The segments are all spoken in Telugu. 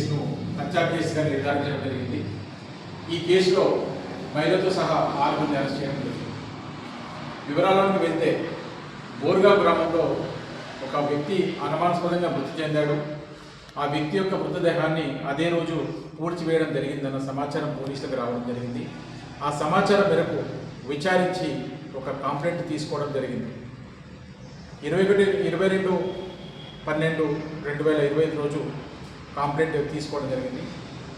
కేసును హత్యా కేసుగా నిర్ధారించడం జరిగింది. ఈ కేసులో మహిళతో సహా 6 మంది అరెస్ట్ చేయడం జరిగింది. వివరాలకు వెళ్తే బోర్గా గ్రామంలో ఒక వ్యక్తి అనుమానాస్పదంగా మృతి చెందాడు. ఆ వ్యక్తి యొక్క మృతదేహాన్ని అదే రోజు పూడ్చివేయడం జరిగిందన్న సమాచారం పోలీసులకు రావడం జరిగింది. ఆ సమాచారం మేరకు విచారించి ఒక కంప్లైంట్ తీసుకోవడం జరిగింది. 22/12/2025 రోజు కంప్లైంట్ తీసుకోవడం జరిగింది.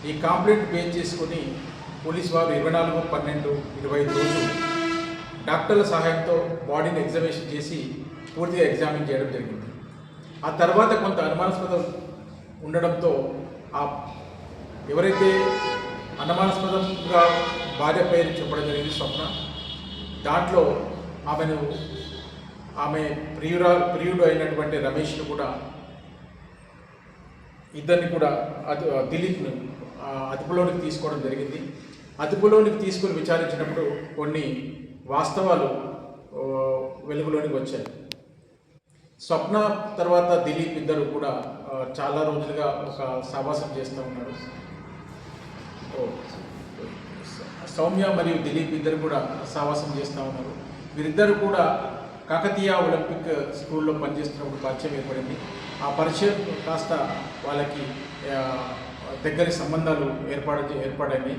ఈ కంప్లైంట్ బేస్ చేసుకుని పోలీసు వారు 24/12/25 రోజు డాక్టర్ల సహాయంతో బాడీని ఎగ్జామినేషన్ చేసి పూర్తిగా ఎగ్జామిన్ చేయడం జరిగింది. ఆ తర్వాత కొంత అనుమానాస్పదం ఉండడంతో ఎవరైతే అనుమానాస్పదంగా భార్య పేరు చెప్పడం జరిగింది స్వప్న, దాంట్లో ఆమె ప్రియుడు అయినటువంటి రమేష్ను కూడా ఇద్దరిని కూడా దిలీప్ను అదుపులోనికి తీసుకోవడం జరిగింది. అదుపులోనికి తీసుకుని విచారించినప్పుడు కొన్ని వాస్తవాలు వెలుగులోనికి వచ్చాయి. స్వప్న తర్వాత దిలీప్ ఇద్దరు కూడా చాలా రోజులుగా ఒక సావాసం చేస్తూ ఉన్నారు. సౌమ్య మరియు దిలీప్ ఇద్దరు కూడా సావాసం చేస్తూ ఉన్నారు. వీరిద్దరు కూడా కాకతీయ ఒలింపిక్ స్కూల్లో పనిచేస్తున్నప్పుడు పరిచయం ఏర్పడింది. ఆ పరిచయం కాస్త వాళ్ళకి దగ్గరి సంబంధాలు ఏర్పడాయి.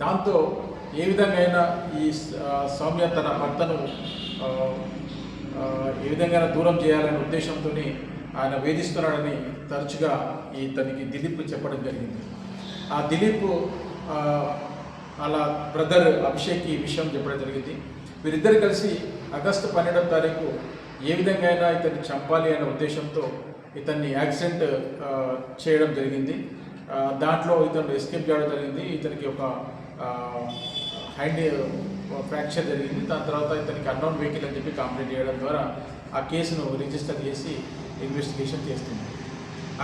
దాంతో ఏ విధంగా అయినా ఈ సౌమ్య తన భర్తను ఏ విధంగా దూరం చేయాలనే ఉద్దేశంతో ఆయన వేధిస్తున్నాడని తరచుగా తనకి దిలీప్ చెప్పడం జరిగింది. ఆ దిలీప్ అలా బ్రదర్ అభిషేక్ ఈ విషయం చెప్పడం జరిగింది. వీరిద్దరు కలిసి ఆగస్టు 12వ తారీఖు ఏ విధంగా అయినా ఇతన్ని చంపాలి అనే ఉద్దేశంతో ఇతన్ని యాక్సిడెంట్ చేయడం జరిగింది. దాంట్లో ఇతను ఎస్కేప్ చేయడం జరిగింది. ఇతనికి ఒక హ్యాండ్ ఫ్రాక్చర్ జరిగింది. దాని తర్వాత ఇతనికి అన్నోన్ వెహికల్ అని చెప్పి కంప్లైంట్ చేయడం ద్వారా ఆ కేసును రిజిస్టర్ చేసి ఇన్వెస్టిగేషన్ చేస్తుంది.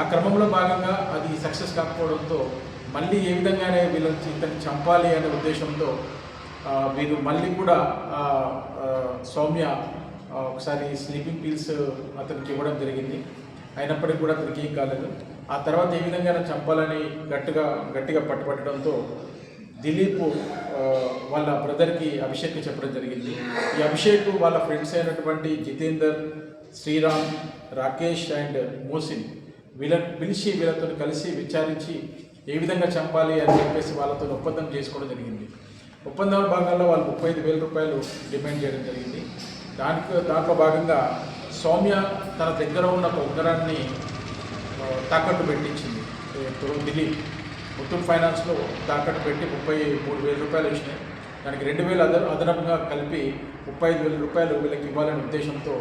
ఆ క్రమంలో భాగంగా అది సక్సెస్ కాకపోవడంతో మళ్ళీ ఏ విధంగానే ఇతన్ని చంపాలి అనే ఉద్దేశంతో వీరు మళ్ళీ కూడా సౌమ్య ఒకసారి స్లీపింగ్ పిల్స్ అతనికి ఇవ్వడం జరిగింది. అయినప్పటికీ కూడా అతనికి ఏం కాలేదు. ఆ తర్వాత ఏ విధంగా చంపాలని గట్టిగా పట్టుబట్టడంతో దిలీప్ వాళ్ళ బ్రదర్కి అభిషేక్ చెప్పడం జరిగింది. ఈ అభిషేక్ వాళ్ళ ఫ్రెండ్స్ అయినటువంటి జితేందర్, శ్రీరామ్, రాకేష్ అండ్ మోసిన్ వీళ్ళని పిలిచి వీళ్ళతో కలిసి విచారించి ఏ విధంగా చంపాలి అని చెప్పేసి వాళ్ళతో ఒప్పందం చేసుకోవడం జరిగింది. ఒప్పందంలో భాగంగా వాళ్ళు 35,000 రూపాయలు డిమాండ్ చేయడం జరిగింది. దాంట్లో భాగంగా సౌమ్య తన దగ్గర ఉన్న ఒక ఉంగరాన్ని తాకట్టు పెట్టించింది. దిలీప్ ముత్తూట్ ఫైనాన్స్లో తాకట్టు పెట్టి 33,000 రూపాయలు వచ్చినాయి. దానికి 2,000 అదనంగా కలిపి 35,000 రూపాయలు వీళ్ళకి ఇవ్వాలనే ఉద్దేశంతో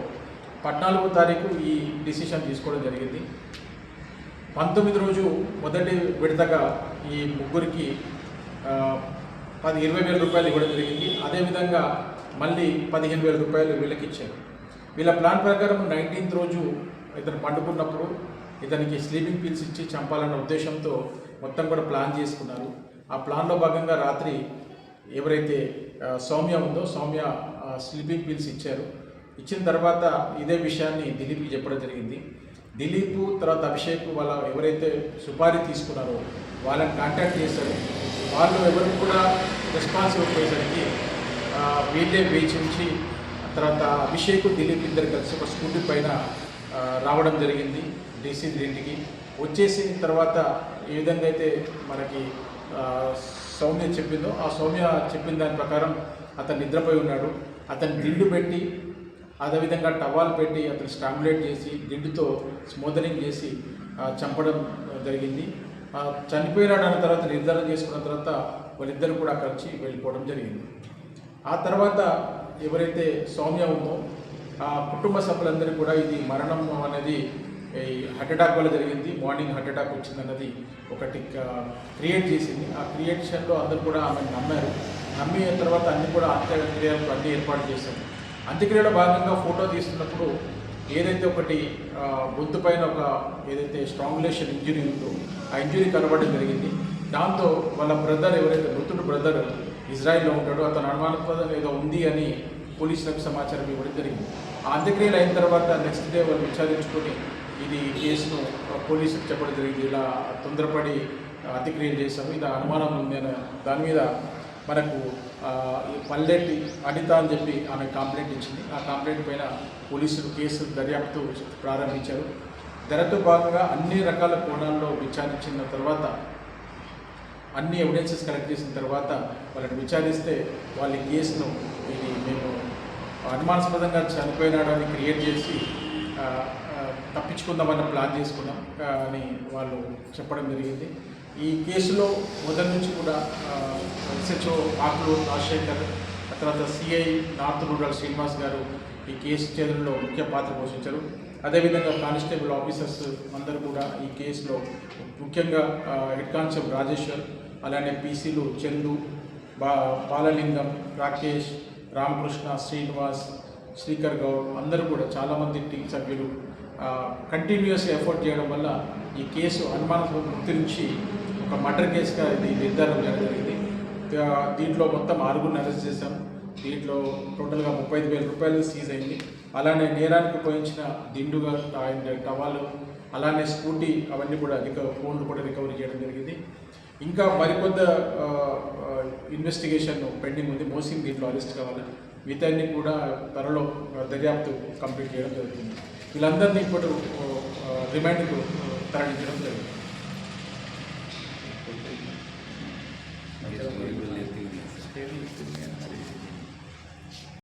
14వ తారీఖు ఈ డిసిషన్ తీసుకోవడం జరిగింది. 19 రోజు మొదటి విడతగా ఈ ముగ్గురికి 20,000 రూపాయలు ఇవ్వడం జరిగింది. అదేవిధంగా మళ్ళీ 15,000 రూపాయలు వీళ్ళకి ఇచ్చారు. వీళ్ళ ప్లాన్ ప్రకారం 19th రోజు ఇతను పండుకున్నప్పుడు ఇతనికి స్లీపింగ్ పిల్స్ ఇచ్చి చంపాలన్న ఉద్దేశంతో మొత్తం కూడా ప్లాన్ చేసుకున్నారు. ఆ ప్లాన్లో భాగంగా రాత్రి ఎవరైతే సౌమ్య ఉందో సౌమ్య స్లీపింగ్ పిల్స్ ఇచ్చారు. ఇచ్చిన తర్వాత ఇదే విషయాన్ని దిలీప్కి చెప్పడం జరిగింది. దిలీప్ తర్వాత అభిషేక్ వాళ్ళ ఎవరైతే సుపారీ తీసుకున్నారో వాళ్ళని కాంటాక్ట్ చేశారు. వాళ్ళు ఎవరికి కూడా రెస్పాన్స్ ఇవ్వకపోయేసరికి వీళ్ళే వేచించి తర్వాత అభిషేక్ దిలీప్ ఇద్దరు కలిసి ఒక స్కూటీ పైన రావడం జరిగింది డీసీ ఇంటికి. వచ్చేసిన తర్వాత ఏ విధంగా అయితే మనకి సౌమ్య చెప్పిందో ఆ సౌమ్య చెప్పిన దాని ప్రకారం అతను నిద్రపోయి ఉన్నాడు. అతను దిండు పెట్టి అదేవిధంగా టవాల్ పెట్టి అతను స్టాంగులేట్ చేసి దిండుతో స్మోదరింగ్ చేసి చంపడం జరిగింది. చనిపోయినాడు అన్న తర్వాత నిర్ధారణ చేసుకున్న తర్వాత వాళ్ళిద్దరు కూడా అక్కడి నుంచి వెళ్ళిపోవడం జరిగింది. ఆ తర్వాత ఎవరైతే సౌమ్య ఉందో ఆ కుటుంబ సభ్యులందరూ కూడా ఇది మరణం అనేది హార్ట్ అటాక్ వల్ల జరిగింది, మార్నింగ్ హార్ట్ అటాక్ వచ్చిందన్నది ఒకటి క్రియేట్ చేసింది. ఆ క్రియేషన్లో అందరూ కూడా ఆమెను నమ్మారు. నమ్మిన తర్వాత అన్ని కూడా అంత్యక్రియలకు అన్ని ఏర్పాటు చేశారు. అంత్యక్రియలో భాగంగా ఫోటో తీస్తున్నప్పుడు ఏదైతే ఒకటి గొంతు పైన ఒక ఏదైతే స్ట్రాంగులేషన్ ఇంజురీ ఉందో ఆ ఇంజురీ కనబడడం జరిగింది. దాంతో వాళ్ళ బ్రదర్ ఎవరైతే మృతుడు బ్రదర్ ఇజ్రాయిల్లో ఉంటాడో అతను అనుమానాస్పదం ఏదో ఉంది అని పోలీసులకు సమాచారం ఇవ్వడం జరిగింది. ఆ అంత్యక్రియలు అయిన తర్వాత నెక్స్ట్ డే వాళ్ళు విచారించుకొని ఇది కేసును పోలీసులకు చెప్పడం జరిగింది. ఇలా తొందరపడి అతిక్రియలు చేశాము, ఇలా అనుమానం ఉంది అనే దాని మీద మనకు ఈ పల్లెటి అనిత అని చెప్పి ఆమె కంప్లైంట్ ఇచ్చింది. ఆ కంప్లైంట్ పైన పోలీసులు కేసు దర్యాప్తు ప్రారంభించారు. దర్యాప్తు భాగంగా అన్ని రకాల కోణాల్లో విచారించిన తర్వాత, అన్ని ఎవిడెన్సెస్ కలెక్ట్ చేసిన తర్వాత వాళ్ళని విచారిస్తే వాళ్ళ కేసును ఇది మేము అనుమానాస్పదంగా చనిపోయినాడని క్రియేట్ చేసి తప్పించుకుందామని ప్లాన్ చేసుకున్నాం అని వాళ్ళు చెప్పడం జరిగింది. ఈ కేసులో మొదటి నుంచి కూడా ఎస్హెచ్ఓ ఆకులూరు రాజశేఖర్, తర్వాత సిఐ నార్త్ రూరల్ శ్రీనివాస్ గారు ఈ కేసు ఛేదనలో ముఖ్య పాత్ర పోషించారు. అదేవిధంగా కానిస్టేబుల్ ఆఫీసర్స్ అందరూ కూడా ఈ కేసులో, ముఖ్యంగా హెడ్ కానిస్టేబుల్ రాజేశ్వర్, అలానే పీసీలు చందు, బాలలింగం, రాకేష్, రామకృష్ణ, శ్రీనివాస్, శ్రీకర్ గౌడ్ అందరూ కూడా చాలామంది టీం సభ్యులు కంటిన్యూస్గా ఎఫర్ట్ చేయడం వల్ల ఈ కేసు అనుమానాస్పదం గుర్తించి ఒక మర్డర్ కేసుగా ఇది నిర్ధారణ చేయడం జరిగింది. దీంట్లో మొత్తం 6గురిని అరెస్ట్ చేశాం. దీంట్లో టోటల్గా 35,000 రూపాయలు సీజ్ అయింది. అలానే నేరానికి ఉపయోగించిన దిండుగా అండ్ టవాలు, అలానే స్కూటీ, అవన్నీ కూడా ఫోన్లు కూడా రికవరీ చేయడం జరిగింది. ఇంకా మరికొంత ఇన్వెస్టిగేషన్ పెండింగ్ ఉంది. మోసింగ్ దీంట్లో అరెస్ట్ కావాలి. మిగతాన్ని కూడా త్వరలో దర్యాప్తు కంప్లీట్ చేయడం జరుగుతుంది. వీళ్ళందరినీ ఇప్పుడు రిమాండ్కు తరలించడం జరిగింది.